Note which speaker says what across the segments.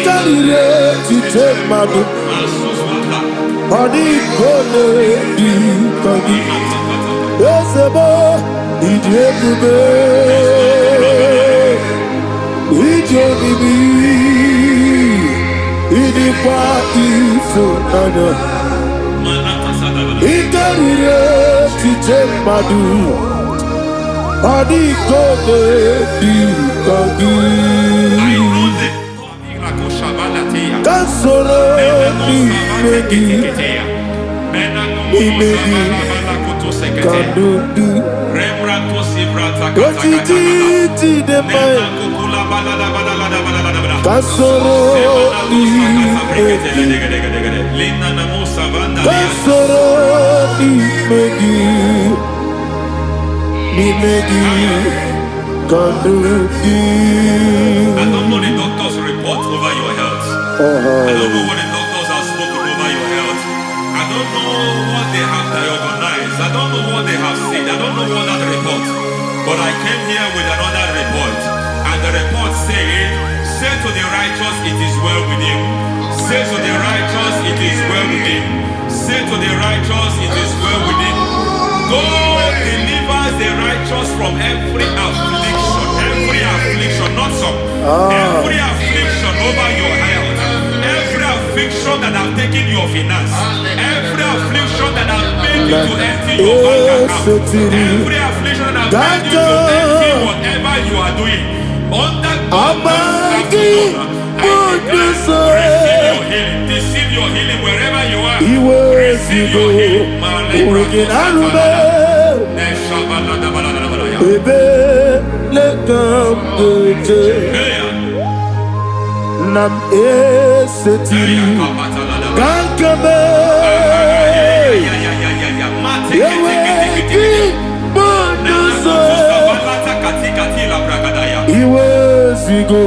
Speaker 1: Ikarire tite madu. Adi kone di kagi. Esebo idebube. Ijebibi. Idipa ifunana. Ikarire tite madu. Adi kone di kagi. Kasoro imegi kandudu ojiji de mai kasoro imegi kasoro imegi kandudu.
Speaker 2: I don't know the doctor's report over your health. I don't know what the doctors have spoken over your health. I don't know what they have diagnosed. I don't know what they have said. I don't know what that report. But I came here with another report. And the report said, say to the righteous, it is well with him. Say to the righteous, it is well with him. Say to the righteous, it is well with him. God delivers the righteous from every affliction. Every affliction, not some. Every affliction over your health. Every affliction that have taken your finance. Every affliction that have made you to empty your bank account. Every affliction that have made you to empty whatever you are doing. Under God's receive your healing. Receive your healing wherever you are. Receive your healing.
Speaker 1: Nam esetiri kankame yeweki bonuso iwe zigo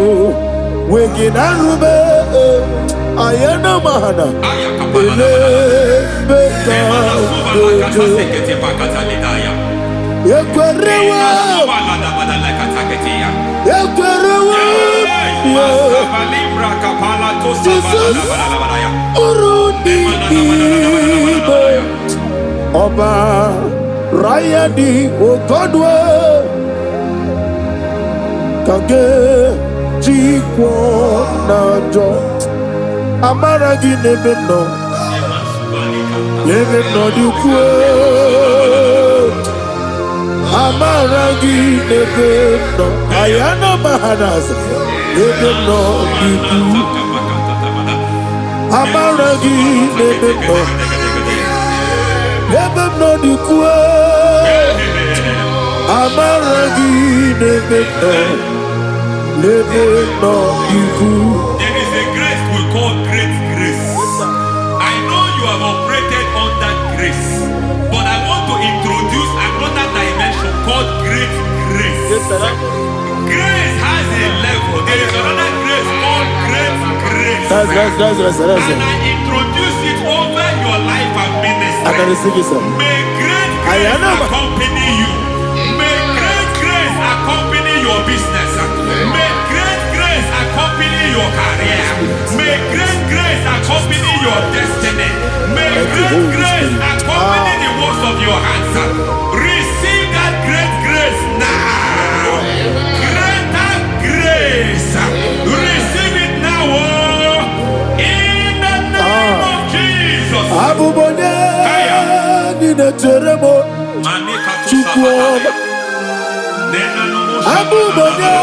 Speaker 1: weginarube ayana mahana ele beka yekwerewa Oba Rayadi Okodwe Kage Jikwo Najo Amaragi Nebeno Nebeno Dukwe Amaragi Nebeno Ayana Mahanas Nebeno Dukwe Amaragi Nebeno Nebeno Dukwe Amaragi Nebeno Nebeno Dukwe.
Speaker 2: There is a grace we call great grace. I know you have operated under grace, but I want to introduce another dimension called great grace.
Speaker 1: Yes, sir.
Speaker 2: Grace has a level. There is another grace called great grace.
Speaker 1: That's
Speaker 2: And I introduce it over your life and ministry.
Speaker 1: I can receive it, sir.
Speaker 2: May great grace accompany you. May great grace accompany your business. May great grace accompany your career. May great grace accompany your destiny. May great grace accompany the works of your hands. Receive that great grace now. Greater grace. Receive it now. In the name of Jesus.
Speaker 1: Abubone Nina Teremo Chukwoma Abubone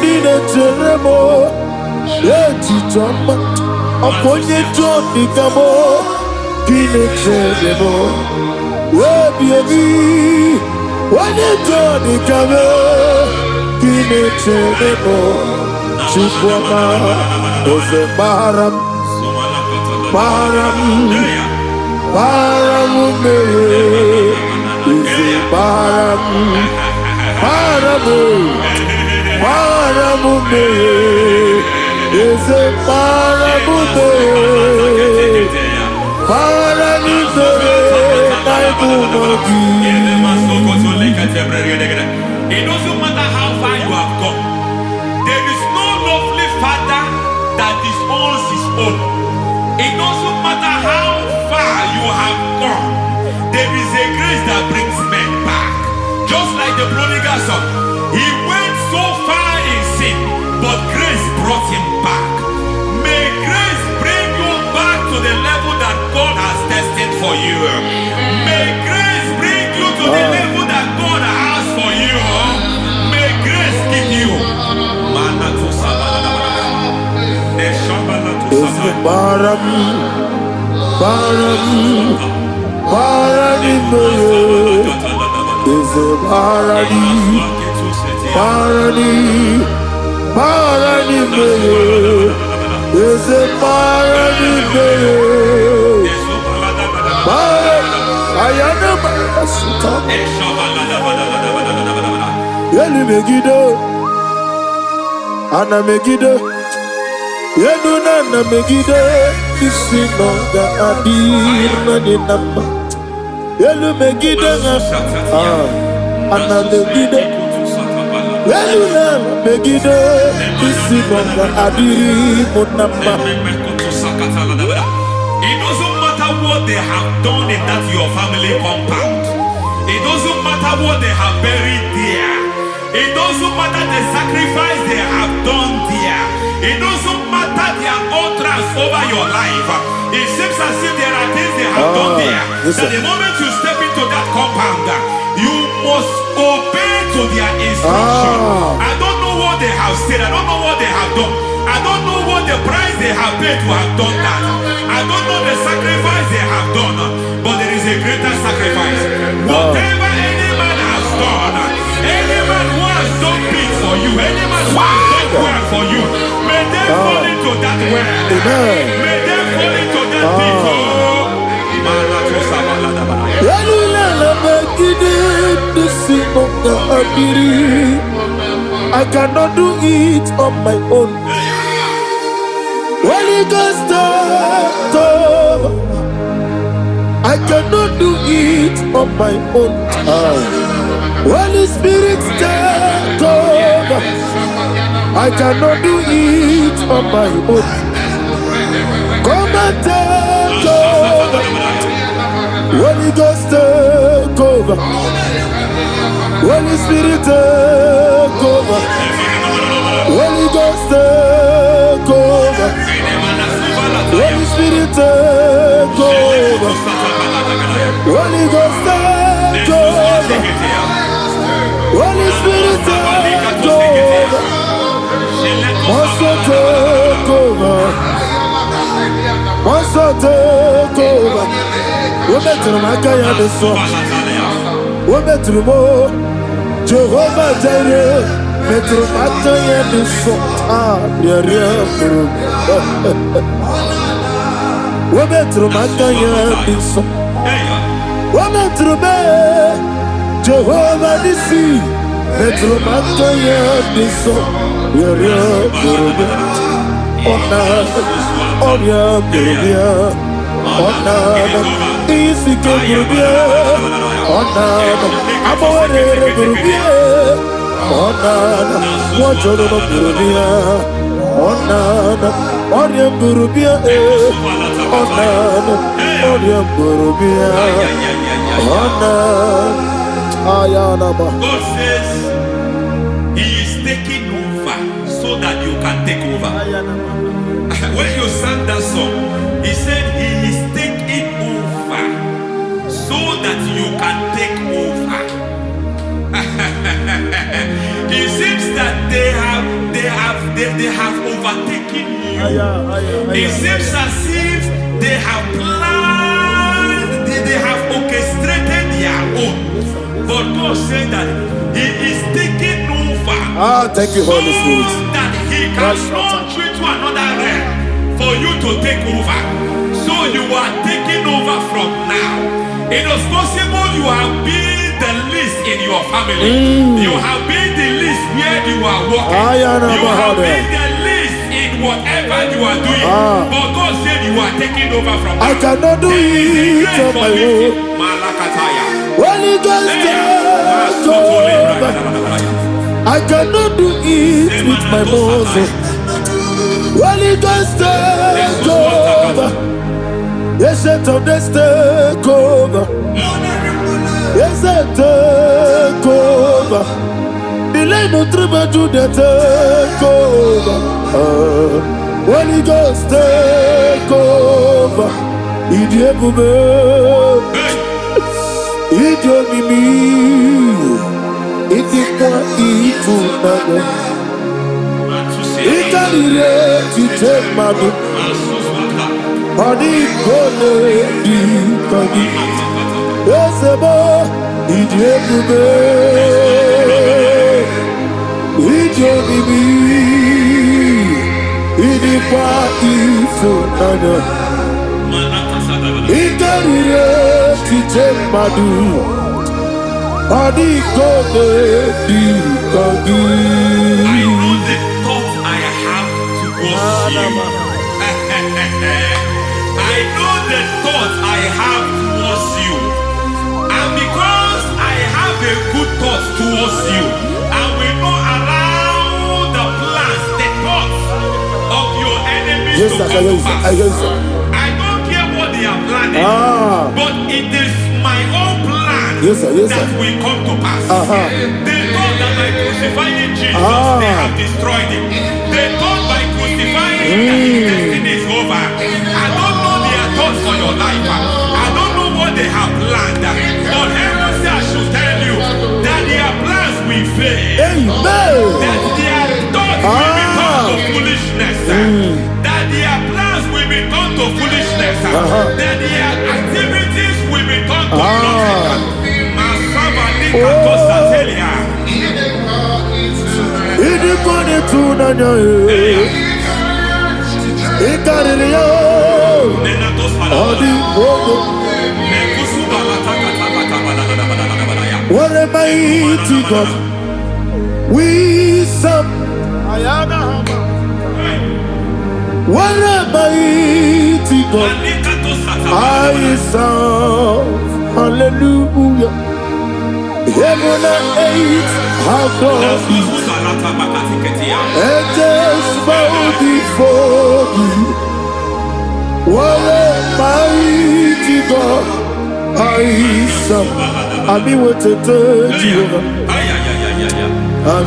Speaker 1: Nina Teremo Eti Choma Oponye Johnny Gamo Nina Teremo Webi Wanye Johnny Gamo Nina Teremo Chukwoma Ose Baram Param me, is it doesn't matter how far you have gone. There is no lovely father
Speaker 2: own. It doesn't matter how far you have gone. There is a grace that brings men back. Just like the prodigal son. He went so far in sin, but grace brought him back. May grace bring you back to the level that God has destined for you. May grace bring you to the level that God has for you. May grace give you.
Speaker 1: Ana Megiddo, Yenuna Megiddo, Isinonga Adir Naninamba, Yelu Megiddo, Ana Megiddo, Yenuna Megiddo, Isinonga Adir Munamba.
Speaker 2: It doesn't matter what they have done in that your family compound. It doesn't matter what they have buried there. It doesn't matter the sacrifice they have done there. It doesn't matter their utterance over your life. It seems as if there are things they have done there. That the moment you step into that compound, you must obey to their instruction. I don't know what they have said. I don't know what they have done. I don't know what the price they have paid to have done that. I don't know the sacrifice they have done. But there is a greater sacrifice. Whatever any man has done, any man who has done big for you, any man who has done well for you, may they fall into that well. May they fall into that pit.
Speaker 1: I cannot do it on my own. Holy Ghost, I cannot do it on my own. Holy Spirit, take over. I cannot do it on my own. Come and take over. Holy Ghost, take over. Holy Spirit, take over. Holy Ghost, take over. Holy Spirit, take over. Holy Ghost, take over. Holy Spirit, take over. Also take over. Also take over. We met in my guy on the song. We met in more. Jehovah Jireh. Metro Mataya de Sota, Metro Mataya de Sota, Metro Be, Jehovah the Sea, Metro Mataya de Sota, Ona, Easy Gurubia, Ona, Amore Gurubia. Onana, Wajolo Burubia, Onana, Oriam Burubia, Onana, Oriam Burubia, Onana, Ayanaba.
Speaker 2: God says He is taking over so that you can take over. When you sang that song, He said He is taking over so that you can take over. It seems that they have overtaken you. It seems as if they have planned, they have orchestrated their own. But God said that He is taking over.
Speaker 1: Thank you, Holy Spirit.
Speaker 2: So that He can launch you to another realm for you to take over. So you are taking over from now. It is possible you have been the least in your family. You have been the least where you are working. You have been the least in whatever you are doing. But God said you are taking over from now.
Speaker 1: I cannot do it on my own. Holy Ghost, take over. I cannot do it with my muscle. Holy Ghost, take over. Yes, it on this take over. Yes, it take over. Delay no trouble to the take over. Holy Ghost take over. Idiebube, Idiomimi, Idikwa Ifunabo. Ikarire tite madu. Adi kone di kagi. Yesebo Idiebube, Idiomimi, Idikwa Ifunabo. Ikarire tite madu. Adi kone di kagi.
Speaker 2: I know the thoughts I have towards you. And because I have a good thought towards you, I will not allow the plans, the thoughts of your enemies to come to pass. I don't care what they are planning, but it is my own plan that will come to pass. They thought that by crucifying Jesus, they have destroyed him. They thought by crucifying him that his destiny is over. I don't know their thoughts for your life. I don't know what they have planned. But heaven says I should tell you that their plans will fail. That their thoughts will be turned to foolishness. That their plans will be turned to foolishness. That their activities will be turned to nothing.
Speaker 1: What a mighty God we serve. What a mighty God I serve. Hallelujah. Heaven and earth have done it. Angels bow before you. What a mighty God I serve. I mean what to tell you. I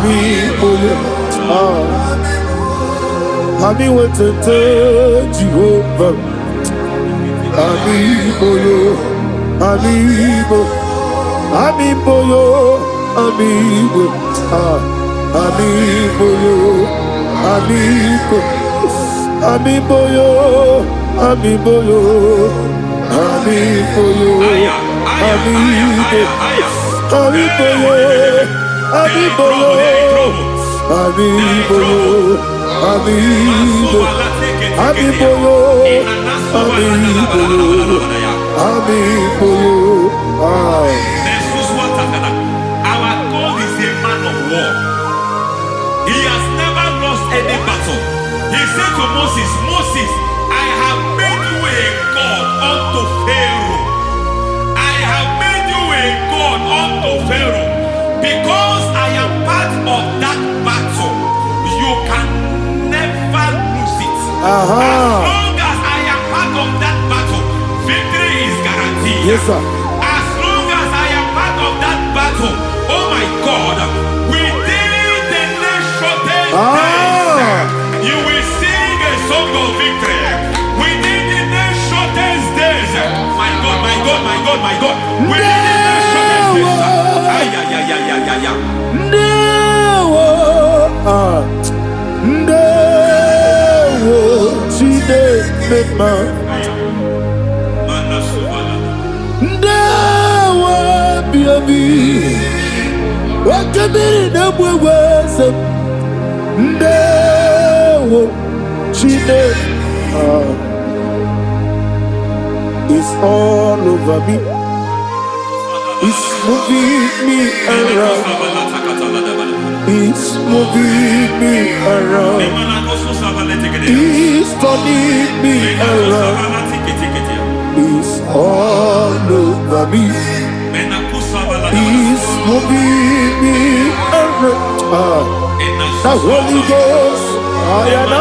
Speaker 1: mean what to tell you. Amiboyo, amibo, amiboyo, amibo, amiboyo, amiboyo, amiboyo, amibo, amiboyo, amiboyo, amiboyo, amibo, amiboyo, amiboyo, amiboyo.
Speaker 2: Our God is a man of war. He has never lost any battle. He said to Moses, Moses, I have made you a God unto Pharaoh. I have made you a God unto Pharaoh. Because I am part of that battle, you can never lose it. As long as I am part of that battle, victory is guaranteed.
Speaker 1: Yes, sir.
Speaker 2: As long as I am part of that battle, oh my God, within the next shortest days, you will sing a song of victory. Within the next shortest days, my God, my God, my God, my God, within the next shortest
Speaker 1: It's all over me. It's moving me around. It's moving me around. It's turning me around. It's all over me. It's moving me around. The Holy Ghost, I am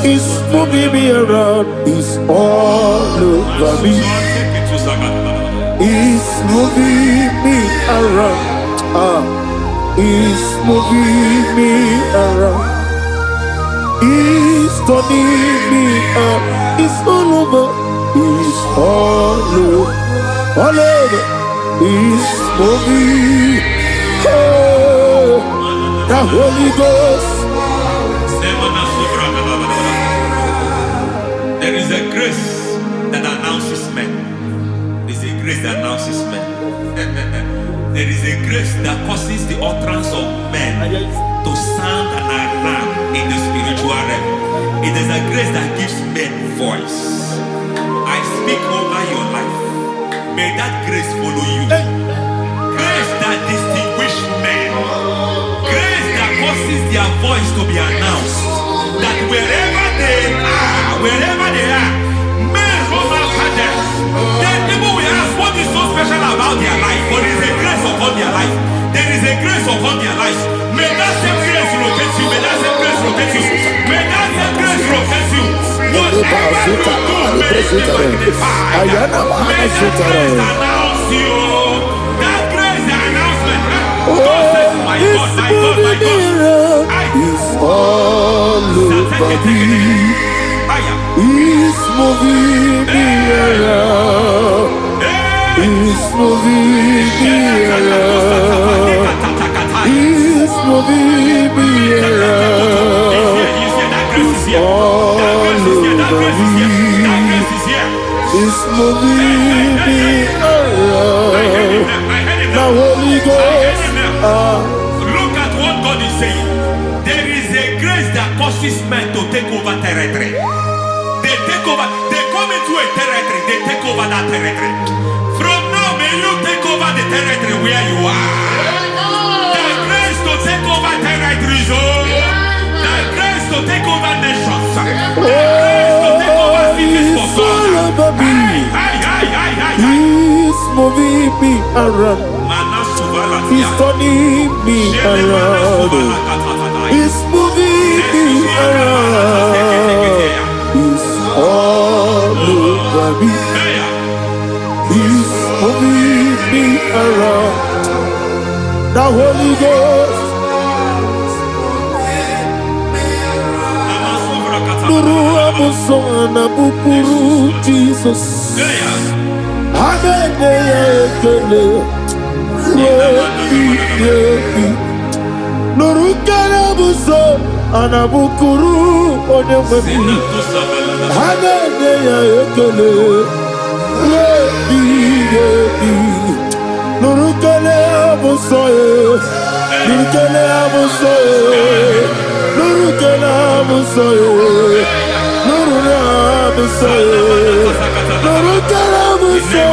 Speaker 1: It's moving me around. It's all over me. It's moving me around. It's moving me around. It's turning me up. It's all over. It's all over. All over. It's moving. Oh, the Holy Ghost.
Speaker 2: There is a grace that announces men. There is a grace that announces men. There is a grace that causes the utterance of men to sound an alarm in the spiritual realm. It is a grace that gives men voice. I speak over your life. May that grace follow you. Grace that distinguishes men. Grace that causes their voice to be announced. That wherever they are, men run after them. Then people will ask what is so special about their life. But there is a grace upon their life. There is a grace upon their life. May that same grace locate you. May that same grace locate you. May that same grace locate you. Whatever you do, may it be magnified. May that grace announce you. That grace, the announcement. God says, my God, my God, my God.
Speaker 1: It's all over me. It's moving me around. It's moving me around. It's moving me around. It's all over me. It's moving me around. The Holy Ghost.
Speaker 2: Look at what God is saying. There is a grace that causes men to take over territory. They take over. They come into a territory. They take over that territory. From now, may you take over the territory where you are. The grace to take over territories. The grace to take over nations. The grace to take over cities for God.
Speaker 1: He's moving me around. He's turning me around. He's moving me around. He's all over me. He's moving me around. The Holy Ghost. Nuru amusona bukuru Jesus. Nurukana buso anabukuru onyememi hagane ya ekele nurukele buso nurukele buso nurukele buso nurukele buso nurukele buso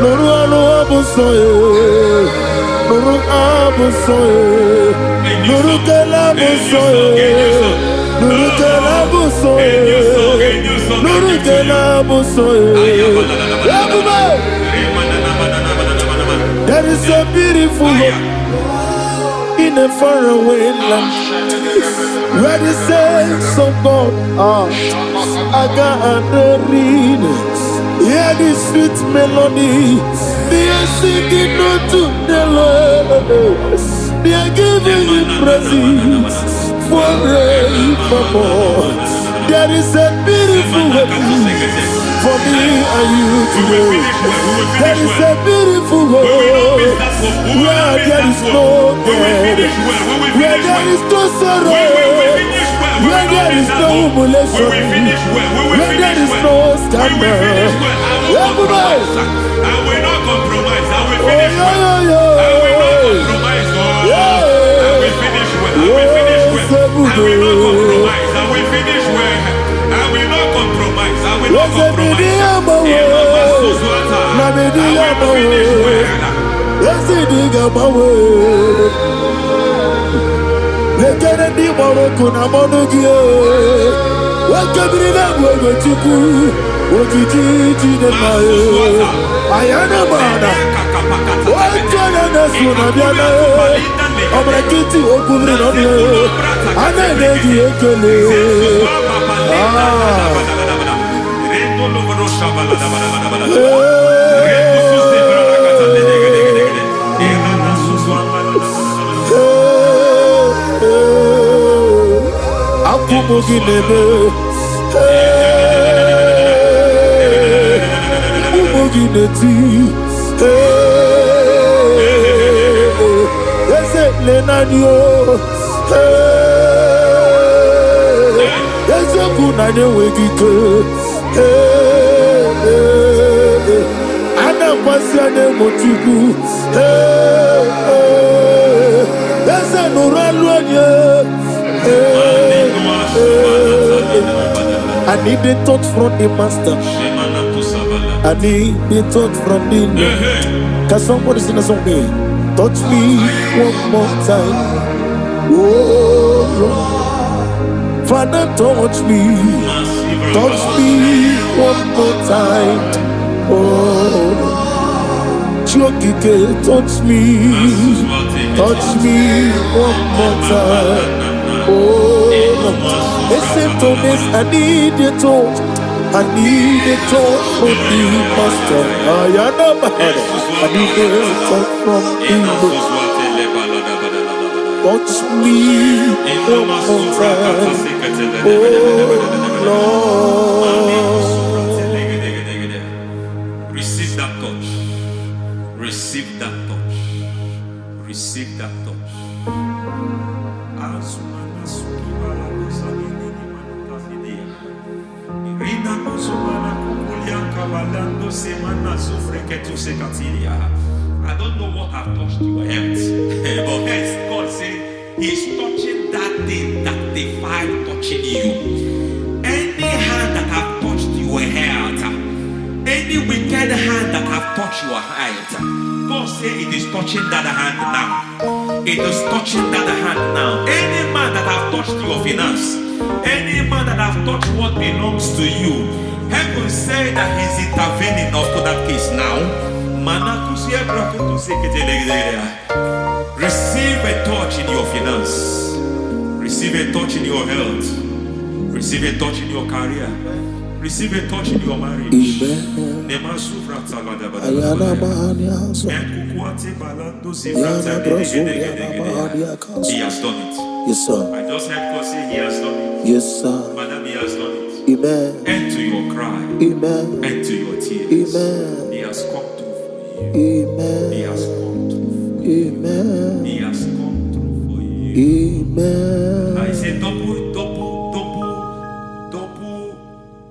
Speaker 1: Nuru abusoye, nuru abusoye, nuru kelabusoye, nuru kelabusoye, nuru kelabusoye. There is a beautiful hope in a faraway land where the saints of God are gathering. Hear the sweet melody. They are singing unto the Lord. They are giving Him praise forevermore. There is a beautiful hope for me and you today. There is a beautiful hope where there is no death, where there is no sorrow, where there is no humiliation, where there is no scandal.
Speaker 2: I will not compromise. I will finish well. I will not compromise. I will finish well. I will finish well. I will not compromise. I will finish well. I will not compromise. I will not compromise. I will finish well.
Speaker 1: Omrakiti okubri nonye. Ananegi ekele. Akumogi nebe. Akumogi neti. Lenanyo, Yazakunane wegike, Anakwasiane motiku, Yazanuralwanye. I need the touch from the master. I need the touch from the Lord. Can somebody sing a song here? Touch me one more time. Oh Lord. Father, touch me. Touch me one more time. Oh Chokike, touch me. Touch me one more time. Oh listen to this, I need your touch. I need a touch from the master. I need a touch from the Lord. Touch me one more time. Oh
Speaker 2: Lord. Receive that touch. Receive that touch. Receive that touch. I don't know what have touched your health, but hence God said He's touching that thing that defied touching you. Any hand that have touched your health, any wicked hand that have touched your health, God said it is touching that hand now. It is touching that hand now. Any man that have touched your finance, any man that have touched what belongs to you, heaven say that He's intervening after that case now. Receive a touch in your finance. Receive a touch in your health. Receive a touch in your career. Receive a touch in your marriage. Amen. He has done it.
Speaker 1: Yes, sir.
Speaker 2: I just heard God say He has done it.
Speaker 1: Yes, sir.
Speaker 2: Madam, He has done it.
Speaker 1: Amen.
Speaker 2: End to your cry.
Speaker 1: Amen.
Speaker 2: End to your tears.
Speaker 1: Amen.
Speaker 2: He has come through for you.
Speaker 1: Amen.
Speaker 2: He has come through for you.
Speaker 1: Amen.
Speaker 2: He has come through for you.
Speaker 1: Amen.
Speaker 2: I say double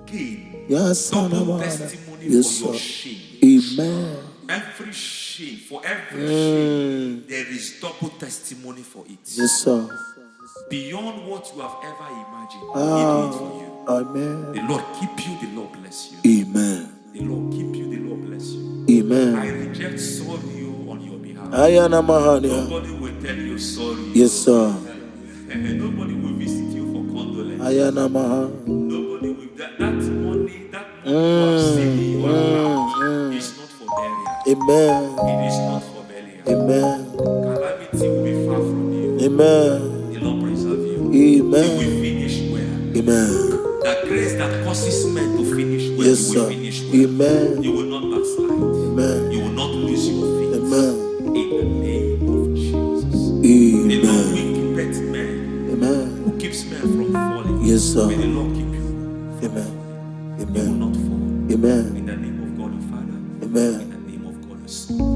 Speaker 2: gain.
Speaker 1: Yes,
Speaker 2: double testimony
Speaker 1: yes,
Speaker 2: for your
Speaker 1: sir.
Speaker 2: shame.
Speaker 1: Amen.
Speaker 2: Every shame, for every shame, there is double testimony for it.
Speaker 1: Yes, sir.
Speaker 2: Beyond what you have ever imagined, He did it for you.
Speaker 1: Amen.
Speaker 2: The Lord keep you, the Lord bless you.
Speaker 1: Amen.
Speaker 2: The Lord keep you, the Lord bless you.
Speaker 1: Amen.
Speaker 2: I reject sorry on your behalf.
Speaker 1: Nobody
Speaker 2: will tell you sorry.
Speaker 1: Yes, sir.
Speaker 2: Nobody will visit you for condolence. Nobody will. That money you have saved in your account is not for burial.
Speaker 1: Amen.
Speaker 2: It is not for burial.
Speaker 1: Amen.
Speaker 2: Calamity will be far from you.
Speaker 1: Amen.
Speaker 2: The Lord preserve you.
Speaker 1: Amen.
Speaker 2: You will finish well.
Speaker 1: Amen.
Speaker 2: The grace that causes men to finish well,
Speaker 1: yes,
Speaker 2: you will
Speaker 1: sir.
Speaker 2: finish well.
Speaker 1: Amen.
Speaker 2: You will not backslide.
Speaker 1: Amen.
Speaker 2: You will not lose your faith.
Speaker 1: Amen.
Speaker 2: In the name of Jesus.
Speaker 1: Amen.
Speaker 2: The Lord will keep men.
Speaker 1: Amen.
Speaker 2: Who keeps men from falling.
Speaker 1: Yes, sir.
Speaker 2: May the Lord keep you.
Speaker 1: Amen.
Speaker 2: You will not fall.
Speaker 1: Amen.
Speaker 2: In the name of God the Father.
Speaker 1: Amen.
Speaker 2: In the name of God the Son.